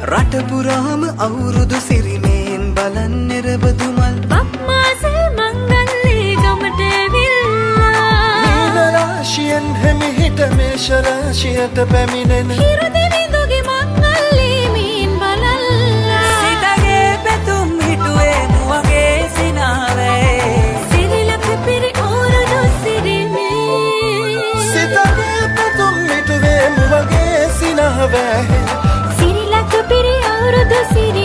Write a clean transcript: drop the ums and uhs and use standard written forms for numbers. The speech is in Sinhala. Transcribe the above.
රට පුරාම අවුරුදු සිරිමේන් බලන් නිරබදු මල් බක්මාසේ මංගල්ලේ ගමට ඇවිල්ලා මීන රාශියෙන් හිමිහිට මේෂ රාශියට පැමිණෙන හිරු දෙවිඳුගේ මංගල්ලේ මීන් බලල්ලා සිතගේ පැතුම් හිටුවේ මුවගේ සිනාවේ සිරිලක පිරි අවුරුදු සිරිමේ සිතගේ පැතුම් හිටුවේ මුවගේ සිනාවේ සිරිලක පිරි අවුරුදු සිරිමේ